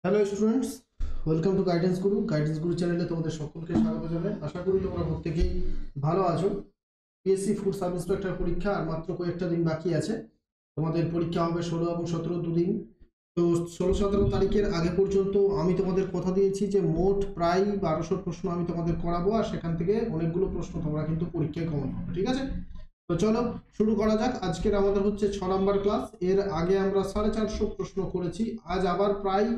Hello students, welcome to guidance গুরু চ্যানেলে তোমাদের সকলকে স্বাগত জানাই। আশা করি তোমরা প্রত্যেকেই ভালো আছো। পিএসসি ফুড সাব ইন্সপেক্টর পরীক্ষা আর মাত্র কয়েকটা দিন বাকি আছে। তোমাদের পরীক্ষা হবে 16 এবং 17 দুদিন। তো 16-17 তারিখের আগে পর্যন্ত আমি তোমাদের কথা দিয়েছি যে মোট প্রায় 1200 প্রশ্ন আমি তোমাদের করাবো, আর সেখান থেকে অনেকগুলো প্রশ্ন তোমরা কিন্তু পরীক্ষায় কমন পাবে। ঠিক আছে, তো চলো শুরু করা যাক। আজকের আমাদের হচ্ছে 6 নাম্বার ক্লাস। এর আগে আমরা 450 প্রশ্ন করেছি। আজ আবার প্রায়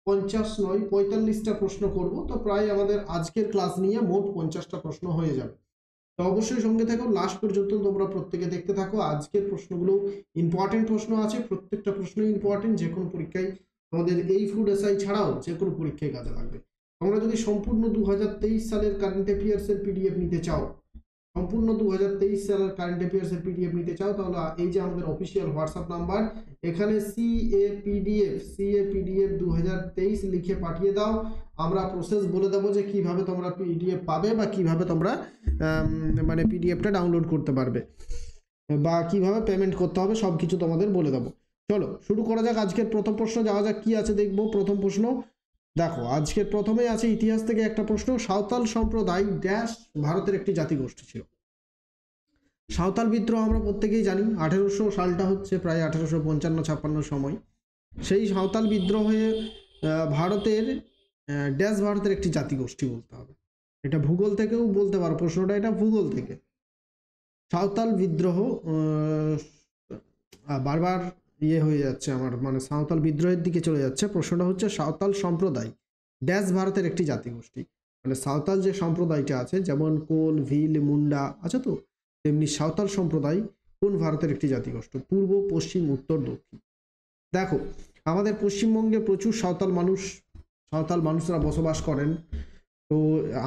50 নয় 45টা প্রশ্ন করব। তো প্রায় আমাদের আজকের ক্লাস নিয়ে মোট 50টা প্রশ্ন হয়ে যাবে। তো অবশ্যই সঙ্গে থাকো, লাস্ট পর্যন্ত তোমরা প্রত্যেকে দেখতে থাকো। আজকের প্রশ্নগুলো ইম্পর্টেন্ট প্রশ্ন আছে, প্রত্যেকটা প্রশ্নই ইম্পর্টেন্ট, যে কোনো পরীক্ষায় আমাদের এই ফুড এসআই ছাড়াও যে কোনো পরীক্ষায় কাজে লাগবে। তোমরা যদি সম্পূর্ণ 2023 সালের কারেন্ট অ্যাফেয়ার্সের পিডিএফ নিতে চাও, সম্পূর্ণ 2023 সালের কারেন্ট অ্যাফেয়ার্সের পিডিএফ নিতে চাও, তাহলে এই যে আমাদের অফিসিয়াল হোয়াটসঅ্যাপ নাম্বার, এখানে সিএপিডিএফ 2023 লিখে পাঠিয়ে দাও। আমরা প্রসেস বলে দেবো যে কিভাবে তোমরা পিডিএফ পাবে বা কিভাবে তোমরা মানে পিডিএফটা ডাউনলোড করতে পারবে বা কিভাবে পেমেন্ট করতে হবে, সব কিছু তোমাদের বলে দেবো। চলো শুরু করা যাক। আজকের প্রথম প্রশ্ন যাওয়া যাক, কি আছে দেখবো। প্রথম প্রশ্ন দেখো, আজকের প্রথমেই আছে ইতিহাস থেকে একটা প্রশ্ন। সাঁওতাল সম্প্রদায় ড্যাশ ভারতের একটি জাতিগোষ্ঠী ছিল। সাঁওতাল বিদ্রোহ আমরা প্রত্যেকেই জানি, 1800 সালটা হচ্ছে প্রায় 1855-56 সময়। সেই সাঁওতাল বিদ্রোহে ভারতের ড্যাশ ভারতের একটি জাতিগোষ্ঠী বলতে হবে। এটা ভূগোল থেকেও বলতে পারো, প্রশ্নটা এটা ভূগোল থেকে। সাঁওতাল বিদ্রোহ বারবার হয়ে যাচ্ছে আমার, মানে সাঁওতাল বিদ্রোহের দিকে চলে যাচ্ছে। প্রশ্নটা হচ্ছে সাঁওতাল সম্প্রদায় ড্যাশ ভারতের একটি জাতিগোষ্ঠী। মানে সাঁওতাল যে সম্প্রদায়টা আছে, যেমন কোল, ভিল, মুন্ডা আছে তো, তেমনি সাঁওতাল সম্প্রদায় কোন ভারতের একটি জাতিগোষ্ঠী? পূর্ব, পশ্চিম, উত্তর, দক্ষিণ। দেখো, আমাদের পশ্চিমবঙ্গে প্রচুর সাঁওতাল মানুষরা বসবাস করেন। তো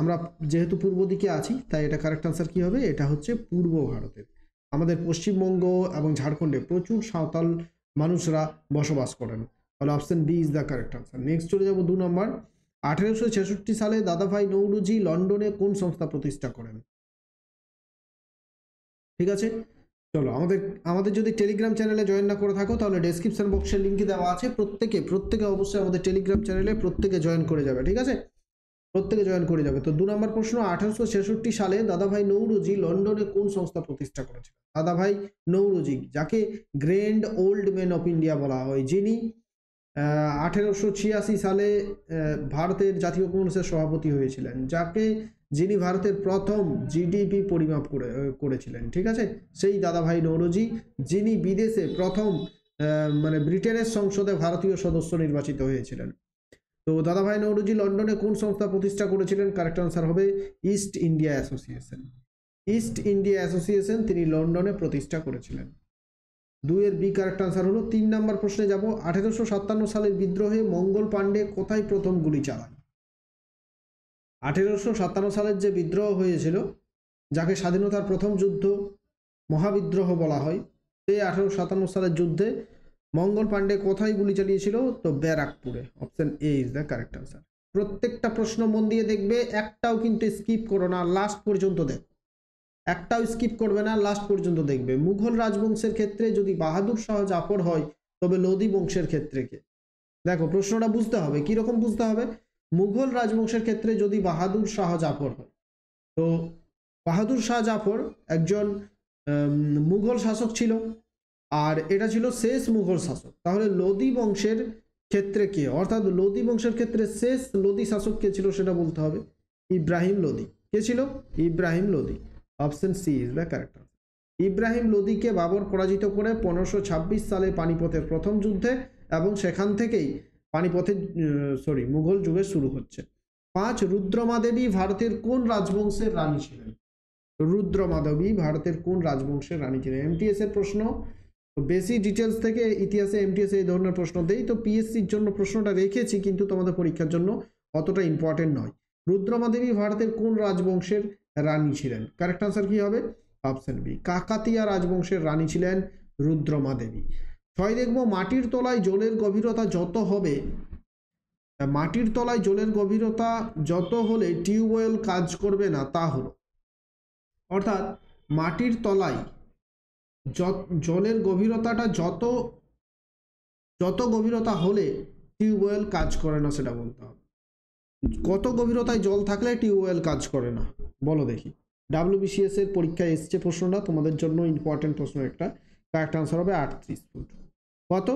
আমরা যেহেতু পূর্ব দিকে আছি, তাই এটা কারেক্ট আনসার কি হবে? এটা হচ্ছে পূর্ব ভারতের। আমাদের পশ্চিমবঙ্গ এবং ঝাড়খণ্ডে প্রচুর সাঁওতাল মানুষরা বসবাস করেন। তাহলে option B is the correct answer. Next চলে যাব 2 নম্বর। 1866 সালে দাদাভাই নৌরোজি লন্ডনে কোন সংস্থা প্রতিষ্ঠা করেন? ঠিক আছে, চলো আমাদের আমাদের যদি টেলিগ্রাম চ্যানেলে জয়েন না করে থাকো, তাহলে ডেসক্রিপশন বক্সের লিঙ্ক দেওয়া আছে। প্রত্যেকে অবশ্যই আমাদের টেলিগ্রাম চ্যানেলে প্রত্যেকে জয়েন করে যাবে। ঠিক আছে, প্রত্যেকে জয়েন করে যাবে। তো 2 নম্বর প্রশ্ন, 1866 সালে দাদাভাই নৌরোজি লন্ডনে কোন সংস্থা প্রতিষ্ঠা করেছিলেন? দাদাভাই নৌরোজি, যাকে grand old man of India বলা হয়, যিনি 1886 সালে ভারতের জাতীয় কংগ্রেসের সভাপতি হয়েছিলেন, যিনি ভারতের প্রথম জিডিপি পরিমাপ করেছিলেন। ঠিক আছে, সেই দাদাভাই নৌরোজি, যিনি বিদেশে প্রথম মানে ব্রিটেনের সংসদে ভারতীয় সদস্য নির্বাচিত হয়েছিলেন। তো দাদাভাই নৌরোজি লন্ডনে কোন সংস্থা প্রতিষ্ঠা করেছিলেন? কারেক্ট আনসার হবে east India association. East India association তিনি লন্ডনে প্রতিষ্ঠা করেছিলেন। 2 এর বি কারেক্ট আনসার হলো। 3 নম্বর প্রশ্নে যাব। 1857 সালের বিদ্রোহে মঙ্গল পাণ্ডে কোথায় প্রথম গুলি চালান? 1857 সালের যে বিদ্রোহ হয়েছিল, যাকে স্বাধীনতার প্রথম যুদ্ধ, মহাবিদ্রোহ বলা হয়, সেই 1857 সালের যুদ্ধে মঙ্গল পাণ্ডে কোথায় গুলি চালিয়েছিল? তো ব্যারাকপুরে। Option A is the correct answer. প্রত্যেকটা প্রশ্ন মন দিয়ে দেখবে, একটাও কিন্তু স্কিপ করো না, লাস্ট পর্যন্ত দেখো। একটাও স্কিপ করবে না, লাস্ট পর্যন্ত দেখবে। মুঘল রাজবংশের ক্ষেত্রে যদি বাহাদুর শাহ জাফর হয়, তবে লোদি বংশের ক্ষেত্রে কে? দেখো, প্রশ্নটা বুঝতে হবে। কিরকম বুঝতে হবে? মুঘল রাজবংশের ক্ষেত্রে যদি বাহাদুর শাহ জাফর হয়, তো বাহাদুর শাহ জাফর একজন মুঘল শাসক ছিল, আর এটা ছিল শেষ মুঘল শাসক। তাহলে লোদি বংশের ক্ষেত্রে কে? অর্থাৎ লোদি বংশের ক্ষেত্রে শেষ লোদি শাসক কে ছিল সেটা বলতে হবে। ইব্রাহিম লোদি। কে ছিল? Ibrahim Lodi. Option C is the correct answer. Ibrahim লোদিকে বাবর পরাজিত করে 1526 সালে পানিপথের প্রথম যুদ্ধে, এবং সেখান থেকেই পানিপথের মুঘল যুগের শুরু হচ্ছে। 5 রুদ্রমা দেবী ভারতের কোন রাজবংশের রানী ছিলেন? রুদ্রমা দেবী ভারতের কোন রাজবংশের রানী ছিলেন? এমটিএস এর প্রশ্ন। বেশি ডিটেলস থেকে ইতিহাসে এমটিএস এই ধরনের প্রশ্ন দেই, তো পিএসসির জন্য প্রশ্নটা রেখেছি, কিন্তু তোমাদের পরীক্ষার জন্য অতটা ইম্পর্টেন্ট নয়। রুদ্রমা দেবী ভারতের কোন রাজবংশের রানী ছিলেন? কারেক্ট আনসার কি হবে? অপশন বি, কাকাতিয়া রাজবংশের রানী ছিলেন রুদ্রমা দেবী। 6 দেখবো, মাটির তলায় জলের গভীরতা যত হবে, মাটির তলায় জলের গভীরতা যত হলে টিউবওয়েল কাজ করবে না, তা হলো। অর্থাৎ মাটির তলায় জলের গভীরতাটা যত গভীরতা হলে টিউবওয়েল কাজ করে না সেটা বলতে হবে। কত গভীরতায় জল থাকলে টিউবওয়েল কাজ করে না বলো দেখি। ডাব্লিউবিসিএস এর পরীক্ষায় এসছে প্রশ্নটা, তোমাদের জন্য ইম্পর্টেন্ট প্রশ্ন একটা। কারেক্ট আনসার হবে 38 ফুট। কত?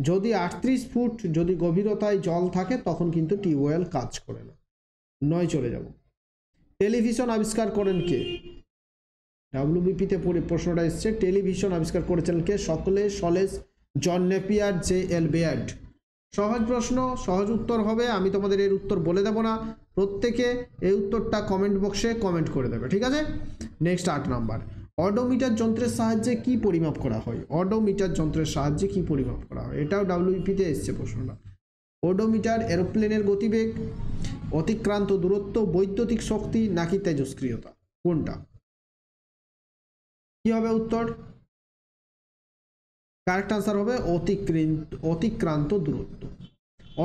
যদি 38 ফুট যদি গভীরতায় জল থাকে তখন কিন্তু টিউবওয়েল কাজ করে না। 9 চলে যাব। টেলিভিশন আবিষ্কার করেন কে? ডাব্লিউবিপিতে প্রশ্নটা এসছে, টেলিভিশন আবিষ্কার করেছেন কে? সকলে, সলেস, জন নেপিয়ার, জে এল বেয়ার্ড। সহজ প্রশ্ন, সহজ উত্তর হবে, আমি তোমাদের এর উত্তর বলে দেবো না, প্রত্যেকে এই উত্তরটা কমেন্ট বক্সে কমেন্ট করে দেবে, ঠিক আছে? নেক্সট 8 নাম্বার, অডোমিটার যন্ত্রের সাহায্যে কি পরিমাপ করা হয়? অডোমিটার যন্ত্রের সাহায্যে কি পরিমাপ করা হয়? এটাও ডাব্লিউবিপিতে এসছে প্রশ্নটা। ওডোমিটার এরোপ্লেনের গতিবেগ, অতিক্রান্ত দূরত্ব, বৈদ্যুতিক শক্তি নাকি তেজস্ক্রিয়তা, কোনটা? কি হবে উত্তর? কারেক্ট আনসার হবে অতিক্রান্ত দূরত্ব।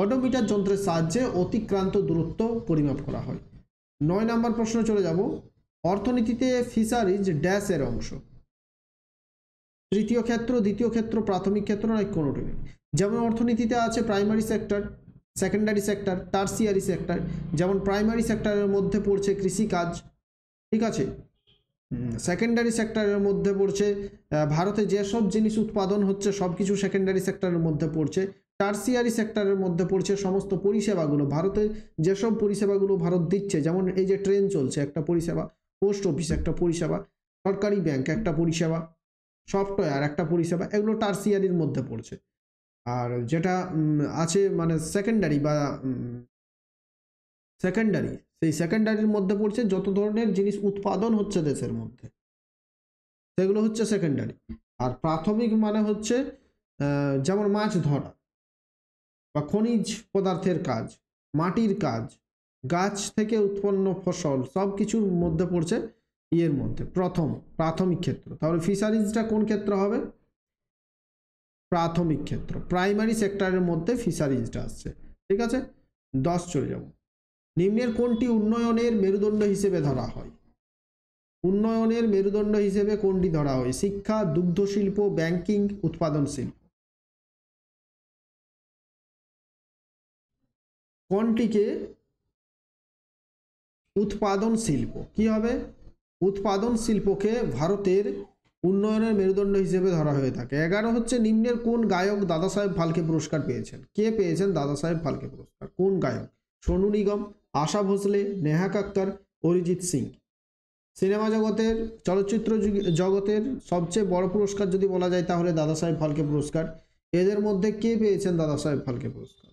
অডোমিটার যন্ত্রের সাহায্যে অতিক্রান্ত দূরত্ব পরিমাপ করা হয়। 9 নম্বর প্রশ্ন চলে যাব, অর্থনীতিতে ফিশারিজ ড্যাশ এর অংশ? তৃতীয় ক্ষেত্র, দ্বিতীয় ক্ষেত্র, প্রাথমিক ক্ষেত্র নাকি কোনোটি নেই? যেমন অর্থনীতিতে আছে primary sector, secondary sector, tertiary sector. যেমন প্রাইমারি সেক্টরের মধ্যে পড়ছে কৃষিকাজ, ঠিক আছে? সেকেন্ডারি সেক্টরের মধ্যে পড়ছে ভারতে যেসব জিনিস উৎপাদন হচ্ছে সব কিছু সেকেন্ডারি সেক্টরের মধ্যে পড়ছে। টার্সিয়ারি সেক্টরের মধ্যে পড়ছে সমস্ত পরিষেবাগুলো, ভারতে যেসব পরিষেবাগুলো ভারত দিচ্ছে, যেমন এই যে ট্রেন চলছে একটা পরিষেবা, পোস্ট অফিস একটা পরিষেবা, সরকারি ব্যাংক একটা পরিষেবা, সফটওয়্যার একটা পরিষেবা, এগুলো টার্সিয়ারির মধ্যে পড়ছে। আর যেটা আছে মানে সেকেন্ডারি বা সেকেন্ডারি, সেই সেকেন্ডারির মধ্যে পড়ছে যত ধরনের জিনিস উৎপাদন হচ্ছে দেশের মধ্যে, সেগুলো হচ্ছে সেকেন্ডারি। আর প্রাথমিক মানে হচ্ছে যেমন মাছ ধরা বা খনিজ পদার্থের কাজ, মাটির কাজ, গাছ থেকে উৎপন্ন ফসল, সব কিছুর মধ্যে পড়ছে ইয়ের মধ্যে প্রাথমিক ক্ষেত্র। তাহলে ফিশারিজটা কোন ক্ষেত্র হবে? প্রাথমিক ক্ষেত্র, প্রাইমারি সেক্টরের মধ্যে ফিশারিজটা আসছে, ঠিক আছে? 10 চলে যাব, নিম্নের কোনটি উন্নয়নের মেরুদণ্ড হিসেবে ধরা হয়? উন্নয়নের মেরুদণ্ড হিসেবে কোনটি ধরা হয়? শিক্ষা, দুগ্ধ শিল্প, ব্যাংকিং, উৎপাদন শিল্প, কোনটিকে? উৎপাদন শিল্প। কি হবে? উৎপাদন শিল্পকে ভারতের উন্নয়নের মেরুদণ্ড হিসেবে ধরা হয়ে থাকে। 11 হচ্ছে, নিম্নের কোন গায়ক দাদা সাহেব ফালকে পুরস্কার পেয়েছেন? কে পেয়েছেন দাদা সাহেব ফালকে পুরস্কার? কোন গায়ক? সোনু নিগম, আশা ভোসলে, নেহা কাক্কর, অরিজিৎ সিং। সিনেমা জগতের, চলচ্চিত্র জগতের সবচেয়ে বড় পুরস্কার যদি বলা যায় তাহলে দাদা সাহেব ফালকে পুরস্কার। এদের মধ্যে কে পেয়েছেন দাদা সাহেব ফালকে পুরস্কার?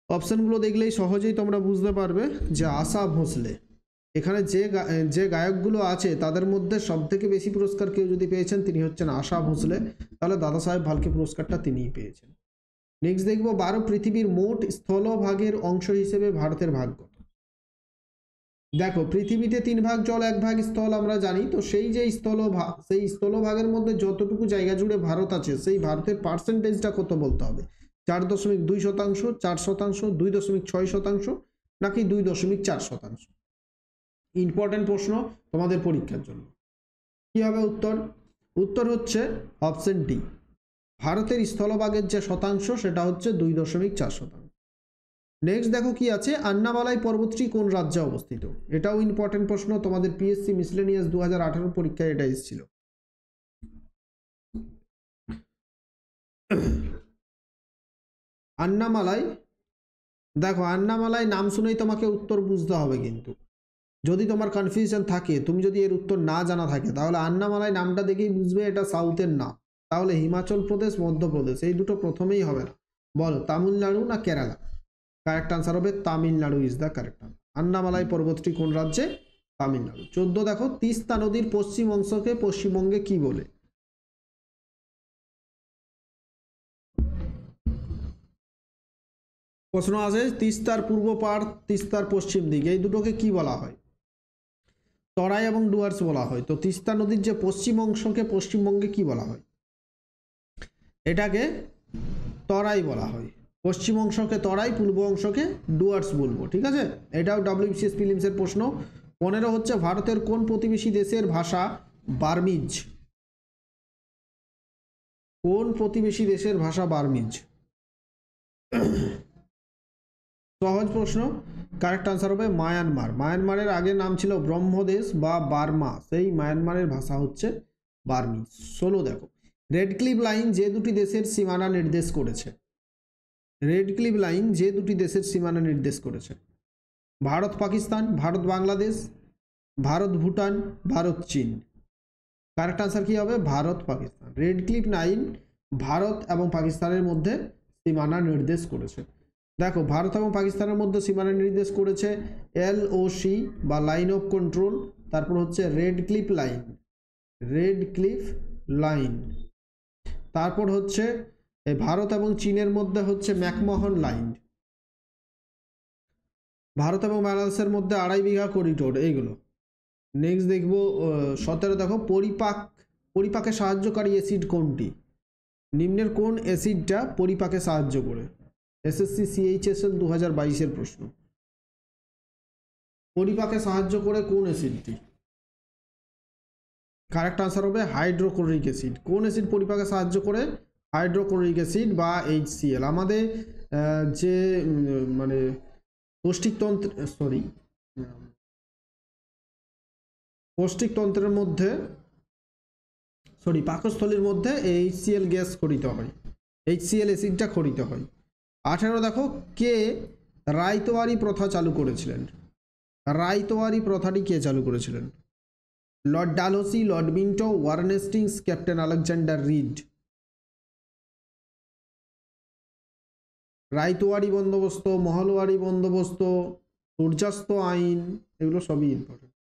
অপশনগুলো দেখলেই সহজেই তোমরা বুঝতে পারবে যে আশা ভোসলে। এখানে যে গায়কগুলো আছে তাদের মধ্যে সব থেকে বেশি পুরস্কার কেউ যদি পেয়েছেন তিনি হচ্ছেন আশা ভোসলে, তাহলে দাদা সাহেব ফালকে পুরস্কারটা তিনিই পেয়েছেন। নেক্সট দেখবো, 12 পৃথিবীর মোট স্থলভাগের অংশ হিসেবে ভারতের ভাগ কত? দেখো, পৃথিবীতে 3 ভাগ জল 1 ভাগ স্থল আমরা জানি, তো সেই যে সেই স্থলভাগের মধ্যে যতটুকু জায়গা জুড়ে ভারত আছে সেই ভারতের পার্সেন্টেজটা কত বলতে হবে। 4.2%, 4%, 2.6%, নাকি 2.4%? ইম্পর্টেন্ট প্রশ্ন তোমাদের পরীক্ষার জন্য। কি হবে উত্তর? উত্তর হচ্ছে অপশন ডি, ভারতের স্থলভাগের যে শতাংশ সেটা হচ্ছে 2.4%। নেক্সট দেখো কি আছে, আন্নামালাই পর্বতটি কোন রাজ্যে অবস্থিত? এটাও ইম্পর্টেন্ট প্রশ্ন, তোমাদের পিএসসি মিসলেনিয়াস 2018 পরীক্ষায় এটা এসেছিল। আন্নামালাই, দেখো আন্নামালাই নাম শুনেই তোমাকে উত্তর বুঝতে হবে, কিন্তু যদি তোমার কনফিউশন থাকে, তুমি যদি এর উত্তর না জানা থাকে, তাহলে আন্নামালাই নামটা দেখেই বুঝবে এটা সাউথের নাম। তাহলে হিমাচল প্রদেশ, মধ্যপ্রদেশ, এই দুটো প্রথমেই হবে না। বলো তামিলনাড়ু না কেরালা? কারেক্ট আনসার হবে Tamil Nadu is the correct answer. Annamalai পর্বতটি কোন রাজ্যে? তামিলনাড়ু। 14 দেখো, তিস্তা নদীর পশ্চিম অংশকে পশ্চিমবঙ্গে কি বলে? প্রশ্ন আছে, তিস্তার পূর্ব পাড়, তিস্তার পশ্চিম দিক, এই দুটোকে কি বলা হয়? তরাই এবং ডুয়ার্স বলা হয়। তো তিস্তা নদীর যে পশ্চিম অংশকে পশ্চিমবঙ্গে কি বলা হয়? এটাকে তরাই বলা হয়। পশ্চিম অংশকে তরাই, পূর্ব অংশকে ডুয়ার্স বলবো, ঠিক আছে? এটাও ডাব্লিউবিসিএস প্রিলিমসের প্রশ্ন। 15 হচ্ছে, ভারতের কোন প্রতিবেশী দেশের ভাষা বার্মিজ? কোন প্রতিবেশী দেশের ভাষা বার্মিজ? সহজ প্রশ্ন, কারেক্ট আনসার হবে মায়ানমার। মায়ানমারের আগে নাম ছিল ব্রহ্মদেশ বা বার্মা, সেই মায়ানমারের ভাষা হচ্ছে বার্মিজ। 16 দেখো, রেড ক্লিফ লাইন যে দুটি দেশের সীমানা নির্দেশ করেছে, রেড ক্লিফ লাইন যে দুটি দেশের সীমানা নির্দেশ করেছে, ভারত পাকিস্তান, ভারত বাংলাদেশ, ভারত ভুটান, ভারত চীন। কারেক্ট আনসার কি হবে? Bharat Pakistan. Red cliff line Bharat এবং পাকিস্তানের মধ্যে সীমানা নির্দেশ করেছে। দেখো, ভারত এবং পাকিস্তানের মধ্যে সীমানা নির্দেশ করেছে LOC বা লাইন অফ কন্ট্রোল, তারপর হচ্ছে red cliff line, red cliff line, তারপর হচ্ছে ভারত এবং চীনের মধ্যে হচ্ছে ম্যাকমোহন লাইন, ভারত এবং বাংলাদেশের মধ্যে 2.5 বিঘা করিডোর, এইগুলো। নেক্সট দেখব 17 দেখো, পরিপাকে সাহায্যকারী অ্যাসিড কোনটি? নিম্নের কোন অ্যাসিডটা পরিপাকে সাহায্য করে? SSC CHSL 2022-এর প্রশ্ন। পরিপাকে সাহায্য করে কোন অ্যাসিডটি? কারেক্ট আনসার হবে হাইড্রোক্লোরিক অ্যাসিড। কোন অ্যাসিড পরিপাকে সাহায্য করে? হাইড্রোক্লোরিক অ্যাসিড বা HCl। আমাদের যে মানে পৌষ্টিকতন্ত্রের মধ্যে পাকস্থলীর মধ্যে HCl গ্যাস খরিত হয়, HCl অ্যাসিডটা খরিত হয়। 18 দেখো, কে রায়তোয়ারি প্রথা চালু করেছিলেন? রায়তোয়ারি প্রথাটি কে চালু করেছিলেন? Lord Dalhousie, Lord Minto, Warren Hastings, Captain Alexander Reid. Ryotwari বন্দোবস্ত, মহলওয়ারি বন্দোবস্ত, সূর্যাস্ত আইন, এগুলো সবই ইম্পর্টেন্ট।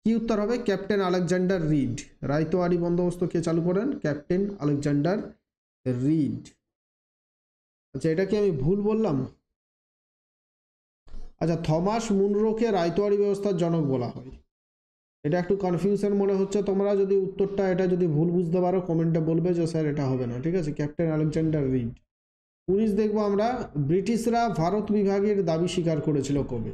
কি উত্তর হবে? Captain Alexander Reid. রায়তোয়ারি বন্দোবস্ত কে চালু করেন? Captain Alexander read. আচ্ছা, এটা কি আমি ভুল বললাম? আচ্ছা, থমাস মুনরোকে রায়তোয়ারি ব্যবস্থার জনক বলা হয়। এটা একটু কনফিউশন মনে হচ্ছে, তোমরা যদি উত্তরটা এটা যদি ভুল বুঝতে পারো কমেন্টে বলবে যে স্যার এটা হবে না, ঠিক আছে? Captain Alexander read. 19 দেখবো আমরা, ব্রিটিশরা ভারত বিভাগের দাবি স্বীকার করেছিল কবে?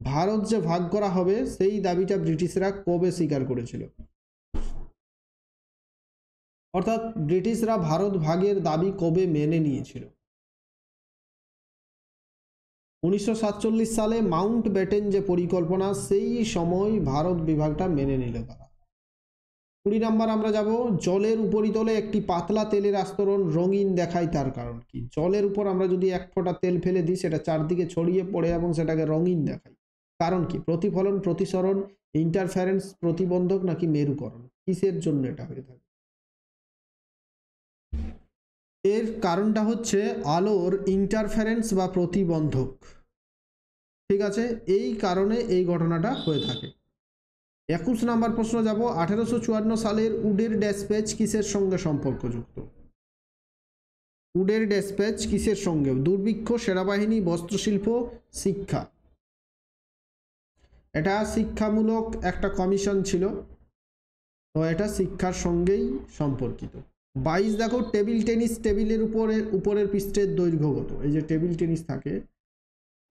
ভারত যে ভাগ করা হবে সেই দাবিটা ব্রিটিশরা কবে স্বীকার করেছিল? অর্থাৎ ব্রিটিশরা ভারত ভাগের দাবি কবে মেনে নিয়েছিল? 1947 সালে মাউন্ট ব্যাটেন যে পরিকল্পনা, সেই সময় ভারত বিভাগটা মেনে নিল তারা। 20 নম্বর আমরা যাব, জলের উপরিতলে একটি পাতলা তেলের আস্তরণ রঙিন দেখায়, তার কারণ কি? জলের উপর আমরা যদি এক ফোঁটা তেল ফেলে দিই সেটা চারদিকে ছড়িয়ে পড়ে এবং সেটাকে রঙিন দেখায়, কারণ কি? প্রতিফলন, প্রতিসরণ, ইন্টারফারেন্স, প্রতিবন্ধক নাকি মেরুকরণ? কিসের জন্য এটা হয়ে থাকে? এর কারণটা হচ্ছে আলোর ইন্টারফারেন্স বা প্রতিবন্ধক, ঠিক আছে? এই কারণে এই ঘটনাটা হয়ে থাকে। 21 নম্বর প্রশ্ন যাব, 1854 সালের উডের ড্যাসপ্যাচ কিসের সঙ্গে সম্পর্কযুক্ত? উডের ড্যাসপ্যাচ কিসের সঙ্গে? দুর্ভিক্ষ, সেনাবাহিনী, বস্ত্রশিল্প, শিক্ষা। এটা শিক্ষামূলক একটা কমিশন ছিল, তো এটা শিক্ষার সঙ্গেই সম্পর্কিত। 22 দেখো, টেবিল টেনিস টেবিলের উপরের পৃষ্ঠের দৈর্ঘ্য কত? এই যে টেবিল টেনিস থাকে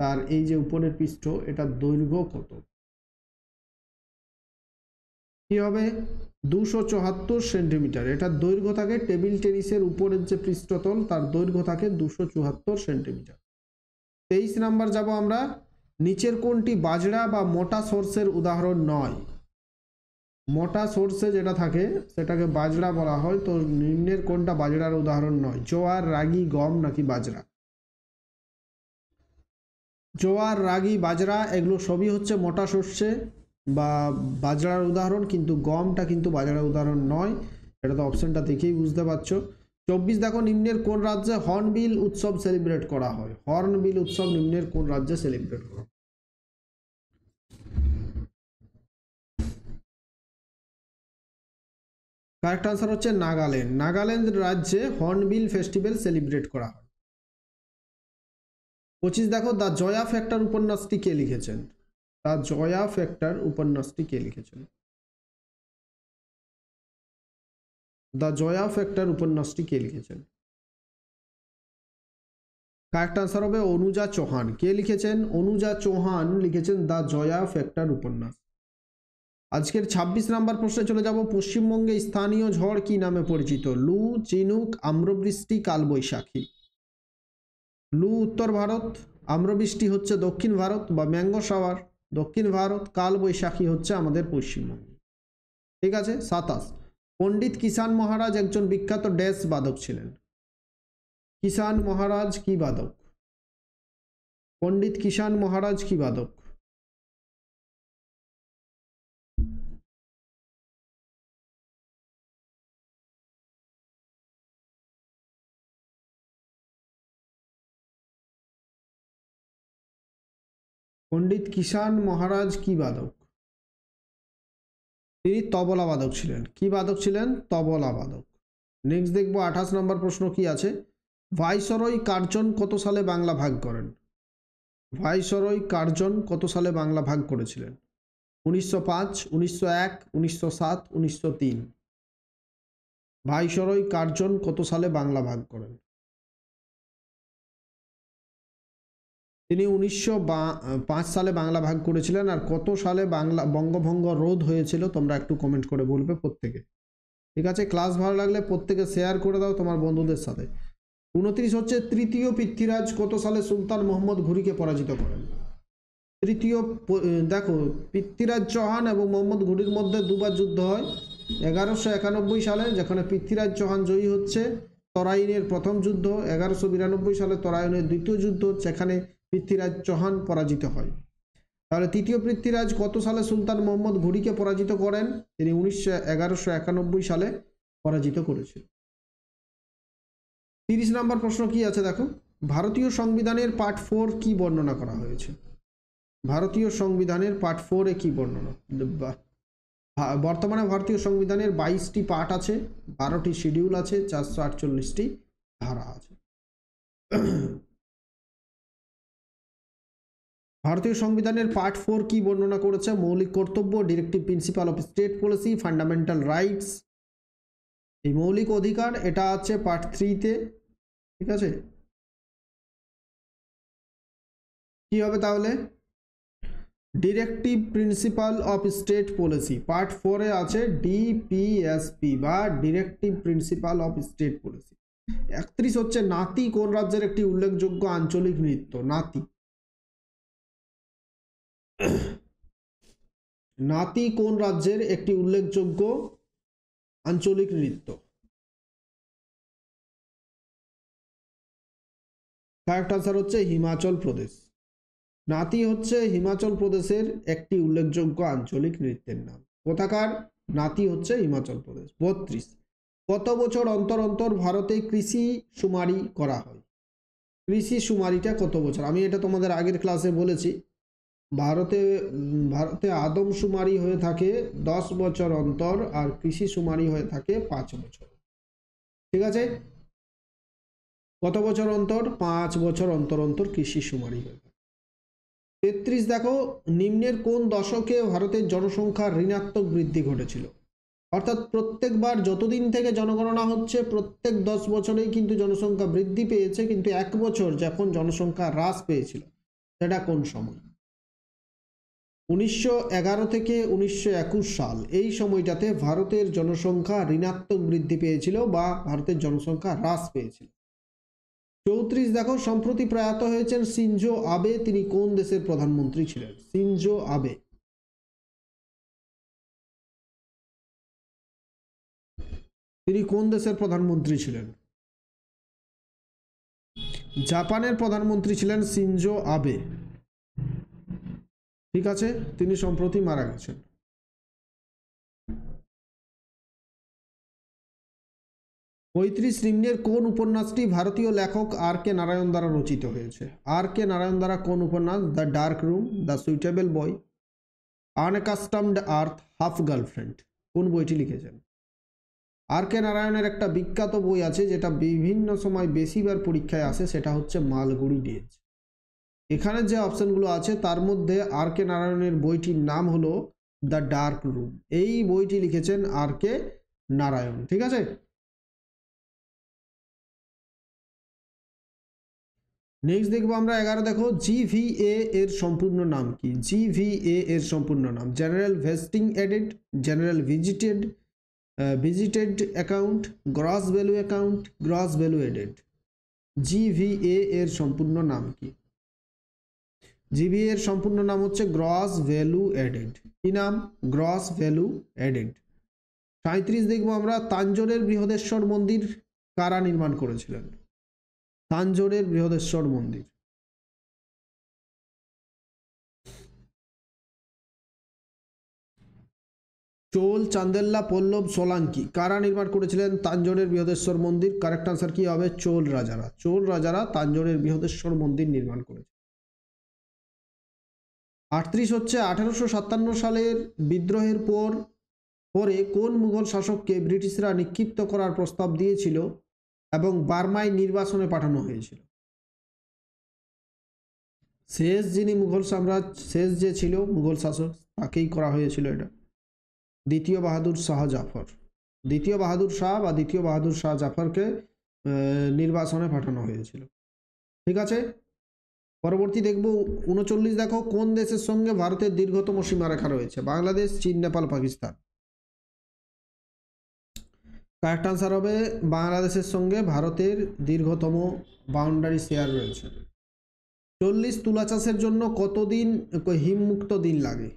তার এই যে উপরের পৃষ্ঠ, এটার দৈর্ঘ্য কত? কি হবে? 274 সেন্টিমিটার। এটার দৈর্ঘ্য থাকে, টেবিল টেনিসের উপরের যে পৃষ্ঠতল তার দৈর্ঘ্য থাকে 274 সেন্টিমিটার। 23 নাম্বার যাব আমরা, নিচের কোনটি বাজরা বা মোটা সর্ষের উদাহরণ নয়? মোটা সর্ষে যেটা থাকে সেটাকে বাজরা বলা হয়, তো নিম্নের কোনটা বাজরার উদাহরণ নয়? জোয়ার, রাগি, গম নাকি বাজরা? জোয়ার, রাগি, বাজরা এগুলো সবই হচ্ছে মোটা শস্যে বা বাজরার উদাহরণ, কিন্তু গমটা কিন্তু বাজরার উদাহরণ নয়। এটা তো অপশনটা দেখেই বুঝতে পারছো। 24 দেখো, নিম্নের কোন রাজ্যে হর্নবিল উৎসব সেলিব্রেট করা হয়? হর্নবিল উৎসব নিম্নের কোন রাজ্যে সেলিব্রেট করা হয়? কারেক্ট আনসার হচ্ছে নাগাল্যান্ড। নাগাল্যান্ড রাজ্যে হর্নবিল ফেস্টিভ্যাল সেলিব্রেট করা হয়। 25 দেখো, দ্য জয়া ফ্যাক্টর উপন্যাসটি কে লিখেছেন? দ্য জয়া ফ্যাক্টর উপন্যাসটি কে লিখেছেন? দ্য জয়া ফ্যাক্টর উপন্যাসটি কে লিখেছেন? কারেক্ট আনসার হবে অনুজা চৌহান। কে লিখেছেন? অনুজা চৌহান লিখেছেন দ্য জয়া ফ্যাক্টর উপন্যাস। আজকের 26 নাম্বার প্রশ্নে চলে যাব, পশ্চিমবঙ্গে স্থানীয় ঝড় কি নামে পরিচিত? লু, চিনুক, আম্রবৃষ্টি, কালবৈশাখী। লু উত্তর ভারত, আম্রবৃষ্টি হচ্ছে দক্ষিণ ভারত বা ম্যাঙ্গো শাওয়ার দক্ষিণ ভারত, কাল বৈশাখী হচ্ছে আমাদের পশ্চিমবঙ্গে। ঠিক আছে। 27, পণ্ডিত কিষান মহারাজ একজন বিখ্যাত ড্যাশ বাদক ছিলেন। কিষান মহারাজ কি বাদক? পণ্ডিত কিষান মহারাজ কি বাদক? পণ্ডিত কিষান মহারাজ কি বাদক? তিনি তবলা বাদক ছিলেন। কি বাদক ছিলেন? তবলা বাদক। নেক্সট দেখবো 28 নম্বর প্রশ্ন কি আছে। ভাইসরয় কার্জন কত সালে বাংলা ভাগ করেন? ভাইসরয় কার্জন কত সালে বাংলা ভাগ করেছিলেন? 1905, 1901, 1907, 1903। ভাইসরয় কার্জন কত সালে বাংলা ভাগ করেন? তিনি 1905 সালে বাংলা ভাগ করেছিলেন। আর কত সালে বাংলা বঙ্গভঙ্গ রোধ হয়েছিল তোমরা একটু কমেন্ট করে বলবে প্রত্যেকে। ঠিক আছে। ক্লাস ভালো লাগলে প্রত্যেকে শেয়ার করে দাও তোমার বন্ধুদের সাথে। 29 হচ্ছে তৃতীয় পৃথ্বীরাজ কত সালে সুলতান মোহাম্মদ ঘুরিকে পরাজিত করেন? তৃতীয় দেখো পৃথ্বীরাজ চৌহান এবং মোহাম্মদ ঘুরির মধ্যে দুবার যুদ্ধ হয়। 1191 সালে যেখানে পৃথ্বীরাজ চৌহান জয়ী হচ্ছে, তরাইনের প্রথম যুদ্ধ। 1192 সালে তরাইনের দ্বিতীয় যুদ্ধ, যেখানে পৃথ্বীরাজ চৌহান পরাজিত হয়। তাহলে তৃতীয় পৃথ্বীরাজ কত সালে সুলতান মোহাম্মদ ঘুরিকে পরাজিত করেন? তিনি 1191 সালে পরাজিত করেছিল। 30 নম্বর প্রশ্ন কি আছে দেখো। ভারতীয় সংবিধানের পার্ট 4 কি বর্ণনা করা হয়েছে? ভারতীয় সংবিধানের পার্ট 4 এ কি বর্ণনা? বর্তমানে ভারতীয় সংবিধানের 22টি পার্ট আছে, 12টি শিডিউল আছে, 448টি ধারা আছে। ভারতীয় সংবিধানের পার্ট 4 কি বর্ণনা করেছে? মৌলিক কর্তব্য, directive principle of state policy, fundamental rights, এই মৌলিক অধিকার, এটা আছে পার্ট 3-তে। ঠিক আছে। কি হবে তাহলে? Directive principle of state policy part 4-এ আছে ডিপিএসপি বা directive principle of state policy. 31 হচ্ছে নাতি কোন রাজ্যের একটি উল্লেখযোগ্য আঞ্চলিক নৃত্য? নাতি, নাতি কোন রাজ্যের একটি উল্লেখযোগ্য আঞ্চলিক নৃত্য? কারেক্ট আনসার হচ্ছে হিমাচল প্রদেশ। নাতি হচ্ছে হিমাচল প্রদেশের একটি উল্লেখযোগ্য আঞ্চলিক নৃত্যের নাম। কোথাকার? নাতি হচ্ছে হিমাচল প্রদেশ। 32, কত বছর অন্তর অন্তর ভারতে কৃষি শুমারি করা হয়? কৃষি শুমারিটা কত বছর? আমি এটা তোমাদের আগের ক্লাসে বলেছি। ভারতে আদমশুমারি হয়ে থাকে 10 বছর অন্তর, আর কৃষি শুমারি হয়ে থাকে 5 বছর। ঠিক আছে। কত বছর অন্তর? 5 বছর অন্তর অন্তর কৃষি শুমারি হয়ে থাকে। 33 দেখো, নিম্নের কোন দশকে ভারতের জনসংখ্যার ঋণাত্মক বৃদ্ধি ঘটেছিল? অর্থাৎ প্রত্যেকবার যতদিন থেকে জনগণনা হচ্ছে প্রত্যেক 10 বছরেই কিন্তু জনসংখ্যা বৃদ্ধি পেয়েছে, কিন্তু এক বছর যখন জনসংখ্যা হ্রাস পেয়েছিল সেটা কোন সময়? 1911 থেকে 1921 সাল, এই সময়টাতে ভারতের জনসংখ্যা ঋণাত্মক বৃদ্ধি পেয়েছিল বা ভারতের জনসংখ্যা হ্রাস পেয়েছিল। 34 দেখো, সম্প্রতি প্রয়াত হয়েছেন শিনজো আবে, তিনি কোন দেশের প্রধানমন্ত্রী ছিলেন? শিনজো আবে, তিনি কোন দেশের প্রধানমন্ত্রী ছিলেন? জাপানের প্রধানমন্ত্রী ছিলেন শিনজো আবে। ঠিক আছে। তিনি সম্প্রতি মারা গেছেন। 35, নিম্নের কোন উপন্যাসটি ভারতীয় লেখক আর কে নারায়ণ দ্বারা রচিত হয়েছে? আর কে নারায়ণ দ্বারা কোন উপন্যাস? The dark room, the suitable boy, unaccustomed earth, half girlfriend, কোন বইটি লিখেছেন? আর কে নারায়ণের একটা বিখ্যাত বই আছে যেটা বিভিন্ন সময় বেশিবার পরীক্ষায় আসে, সেটা হচ্ছে মালগুড়ি ডেজ। এখানে যে অপশনগুলো আছে তার মধ্যে আর কে নারায়ণের বইটির নাম হলো দ্য ডার্ক রুম। এই বইটি লিখেছেন আর কে নারায়ণ। ঠিক আছে। নেক্সট দেখবো আমরা 11, দেখো জিভিএ এর সম্পূর্ণ নাম কি? জিভিএ এর সম্পূর্ণ নাম general vesting added, general visited account, gross value account, gross value added. GVA এর সম্পূর্ণ নাম কি? জিভিএ এর সম্পূর্ণ নাম হচ্ছে গ্রস ভ্যালু অ্যাডেড। কি নাম? Gross value added. 37 দেখবো আমরা, তাঞ্জোরের বৃহদেশ্বর মন্দির কারা নির্মাণ করেছিলেন? তাঞ্জোরের বৃহদেশ্বর মন্দির। চোল, চান্দেল্লা, পল্লব, সোলাঙ্কি কারা নির্মাণ করেছিলেন তাঞ্জোরের বৃহদেশ্বর মন্দির? কারেক্ট আনসার কি হবে? চোল রাজারা। চোল রাজারা তাঞ্জোরের বৃহদেশ্বর মন্দির নির্মাণ করেছে। 38 হচ্ছে 1857 সালের বিদ্রোহের পরে কোন মুঘল শাসককে ব্রিটিশরা নিক্ষিপ্ত করার প্রস্তাব দিয়েছিল এবং বার্মায় নির্বাসনে পাঠানো হয়েছিল? শেষ যিনি মুঘল সাম্রাজ্য, শেষ যে ছিল মুঘল শাসক, তাকেই করা হয়েছিল এটা। দ্বিতীয় বাহাদুর শাহ জাফর। দ্বিতীয় বাহাদুর শাহ বা দ্বিতীয় বাহাদুর শাহ জাফরকে নির্বাসনে পাঠানো হয়েছিল। ঠিক আছে, পরবর্তী দেখব 39। দেখো, কোন দেশের সঙ্গে ভারতের দীর্ঘতম সীমারেখা রয়েছে? বাংলাদেশ, চীন, নেপাল, পাকিস্তান। কারেক্ট আনসার হবে বাংলাদেশের সঙ্গে ভারতের দীর্ঘতম বাউন্ডারি শেয়ার রয়েছে। 40, তুলা চাষের জন্য কতদিন হিমমুক্ত দিন লাগে?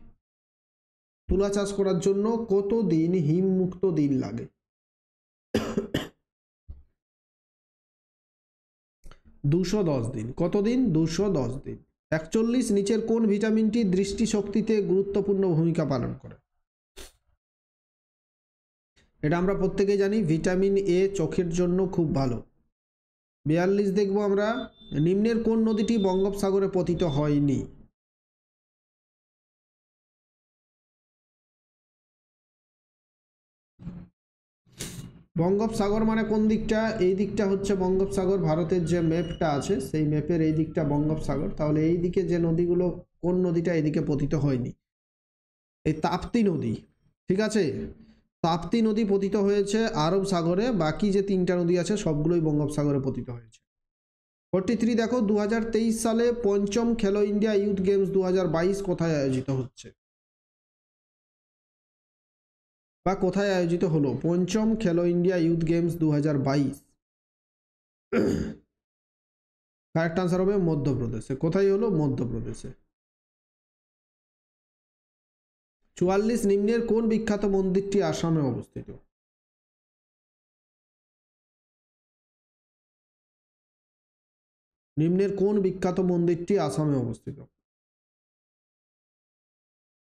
তুলা চাষ করার জন্য কতদিন হিমমুক্ত দিন লাগে? 210 দিন। কতদিন? 210 দিন। 41, নিচের কোন ভিটামিনটি দৃষ্টিশক্তিতে গুরুত্বপূর্ণ ভূমিকা পালন করে? এটা আমরা প্রত্যেকেই জানি, ভিটামিন এ চোখের জন্য খুব ভালো। 42 দেখবো আমরা, নিম্নের কোন নদীটি বঙ্গোপসাগরে পতিত হয়নি? বঙ্গোপসাগর মানে কোন দিকটা? এই দিকটা হচ্ছে বঙ্গোপসাগর। ভারতের যে ম্যাপটা আছে সেই ম্যাপের এই দিকটা বঙ্গোপসাগর। তাহলে এই দিকে যে নদীগুলো, কোন নদীটা এদিকে পতিত হয়নি? এই তাপ্তি নদী। ঠিক আছে, তাপ্তি নদী পতিত হয়েছে আরব সাগরে, বাকি যে 3টা নদী আছে সবগুলোই বঙ্গোপসাগরে পতিত হয়েছে। 43 দেখো, 2023 সালে পঞ্চম খেলো ইন্ডিয়া ইউথ গেমস 2022 কোথায় আয়োজিত হচ্ছে বা কোথায় আয়োজিত হলো? পঞ্চম খেলো India youth games 2022। Correct answer হবে মধ্যপ্রদেশে। কোথায় হলো? মধ্যপ্রদেশে। 44, নিম্নের কোন বিখ্যাত মন্দিরটি আসামে অবস্থিত? নিম্নের কোন বিখ্যাত মন্দিরটি আসামে অবস্থিত?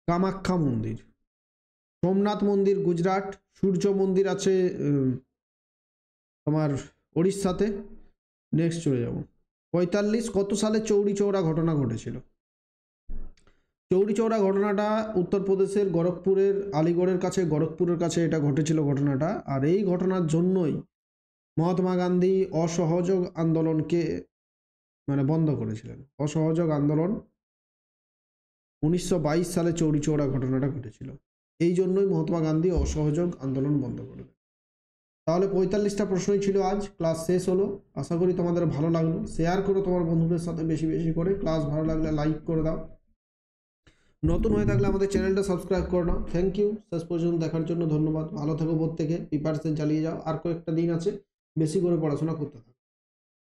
কামাখ্যা মন্দির। সোমনাথ মন্দির গুজরাট, সূর্য মন্দির আছে তোমার উড়িষ্যাতে। নেক্সট চলে যাব। 45, কত সালে চৌরি চৌরা ঘটনা ঘটেছিল? চৌরি চৌরা ঘটনাটা উত্তরপ্রদেশের গোরখপুরের আলিগড়ের কাছে, গোরখপুরের কাছে এটা ঘটেছিল ঘটনাটা। আর এই ঘটনার জন্যই মহাত্মা গান্ধী অসহযোগ আন্দোলনকে বন্ধ করেছিলেন। অসহযোগ আন্দোলন 1922 সালে চৌরি চৌরা ঘটনাটা ঘটেছিল। এই জন্যই মহাত্মা গান্ধী অসহযোগ আন্দোলন বন্ধ করে দেন। তাহলে 45টা প্রশ্নই ছিল আজ। ক্লাস শেষ হলো। আশা করি তোমাদের ভালো লাগলো। শেয়ার করো তোমার বন্ধুদের সাথে বেশি বেশি করে। ক্লাস ভালো লাগলে লাইক করে দাও। নতুন হয়ে থাকলে আমাদের চ্যানেলটা সাবস্ক্রাইব করে নাও। থ্যাংক ইউ, শেষ পর্যন্ত দেখার জন্য ধন্যবাদ। ভালো থেকো প্রত্যেকে, প্রিপারেশন চালিয়ে যাও। আর কয়েকটা দিন আছে, বেশি করে পড়াশোনা করতে থাকো।